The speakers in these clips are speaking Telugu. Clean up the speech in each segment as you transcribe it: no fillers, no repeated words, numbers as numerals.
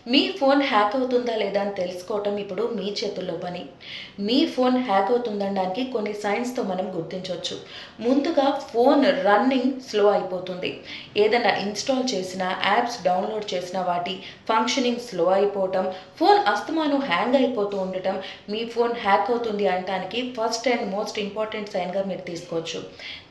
మీ ఫోన్ హ్యాక్ అవుతుందా లేదా అని తెలుసుకోవటం ఇప్పుడు మీ చేతుల్లో పని. మీ ఫోన్ హ్యాక్ అవుతుందనడానికి కొన్ని సైన్స్‌తో మనం గుర్తించొచ్చు. ముందుగా ఫోన్ రన్నింగ్ స్లో అయిపోతుంది. ఏదైనా ఇన్‌స్టాల్ చేసినా, యాప్స్ డౌన్‌లోడ్ చేసినా వాటి ఫంక్షనింగ్ స్లో అయిపోవటం, ఫోన్ అస్తమానం హ్యాంగ్ అయిపోతూ ఉండటం, మీ ఫోన్ హ్యాక్ అవుతుంది అనటానికి ఫస్ట్ అండ్ మోస్ట్ ఇంపార్టెంట్ సైన్‌గా మీరు తీసుకోవచ్చు.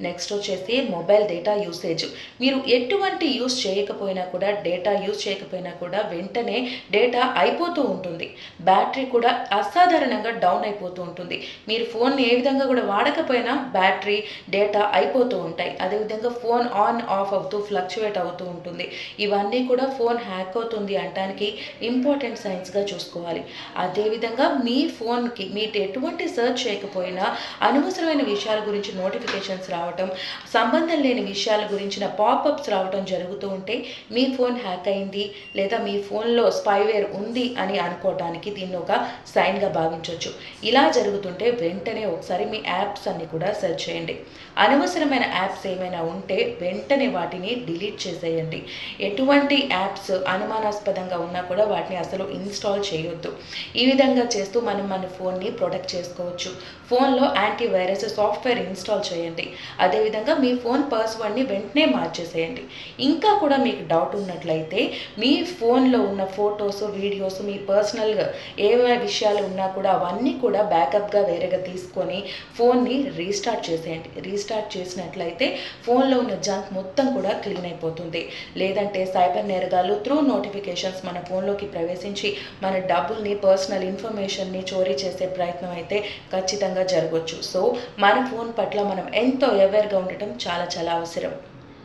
నెక్స్ట్ వచ్చేసి మొబైల్ డేటా యూసేజ్. మీరు ఎటువంటి యూజ్ చేయకపోయినా కూడా, డేటా యూజ్ చేయకపోయినా కూడా వెంటనే డేటా అయిపోతూ ఉంటుంది. బ్యాటరీ కూడా అసాధారణంగా డౌన్ అయిపోతూ ఉంటుంది. మీరు ఫోన్‌ని ఏ విధంగా కూడా వాడకపోయినా బ్యాటరీ, డేటా అయిపోతూ ఉంటాయి. అదేవిధంగా ఫోన్ ఆన్, ఆఫ్ అవుతూ ఫ్లక్చుయేట్ అవుతూ ఉంటుంది. ఇవన్నీ కూడా ఫోన్ హ్యాక్ అవుతుంది అనటానికి ఇంపార్టెంట్ సైన్స్‌గా చూసుకోవాలి. అదేవిధంగా మీ ఫోన్‌కి మీరు ఎటువంటి సెర్చ్ చేయకపోయినా అనవసరమైన విషయాల గురించి నోటిఫికేషన్స్ రావటం, సంబంధం లేని విషయాల గురించిన పాపప్స్ రావటం జరుగుతూ ఉంటే మీ ఫోన్ హ్యాక్ అయింది లేదా మీ ఫోన్‌లో స్పైవేర్ ఉంది అని అనుకోవటానికి దీన్ని ఒక సైన్‌గా భావించొచ్చు. ఇలా జరుగుతుంటే వెంటనే ఒకసారి మీ యాప్స్ అన్నీ కూడా సెర్చ్ చేయండి. అనవసరమైన యాప్స్ ఏమైనా ఉంటే వెంటనే వాటిని డిలీట్ చేసేయండి. ఎటువంటి యాప్స్ అనుమానాస్పదంగా ఉన్నా కూడా వాటిని అసలు ఇన్‌స్టాల్ చేయొద్దు. ఈ విధంగా చేస్తూ మనం మన ఫోన్‌ని ప్రొటెక్ట్ చేసుకోవచ్చు. ఫోన్‌లో యాంటీ వైరస్ సాఫ్ట్‌వేర్ ఇన్‌స్టాల్ చేయండి. అదేవిధంగా మీ ఫోన్ పాస్వర్డ్‌ని వెంటనే మార్చేసేయండి. ఇంకా కూడా మీకు డౌట్ ఉన్నట్లయితే మీ ఫోన్‌లో ఉన్న ఫోటోస్, వీడియోస్, మీ పర్సనల్‌గా ఏవైనా విషయాలు ఉన్నా కూడా అవన్నీ కూడా బ్యాకప్‌గా వేరేగా తీసుకొని ఫోన్‌ని రీస్టార్ట్ చేసేయండి. రీస్టార్ట్ చేసినట్లయితే ఫోన్‌లో ఉన్న జంక్ మొత్తం కూడా క్లీన్ అయిపోతుంది. లేదంటే సైబర్ నేరగాళ్ళు త్రూ నోటిఫికేషన్స్ మన ఫోన్‌లోకి ప్రవేశించి మన డబ్బుల్ని, పర్సనల్ ఇన్ఫర్మేషన్‌ని చోరీ చేసే ప్రయత్నం అయితే ఖచ్చితంగా జరగొచ్చు. సో మన ఫోన్ పట్ల మనం ఎంతో అవేర్‌గా ఉండటం చాలా చాలా అవసరం.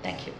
Thank you.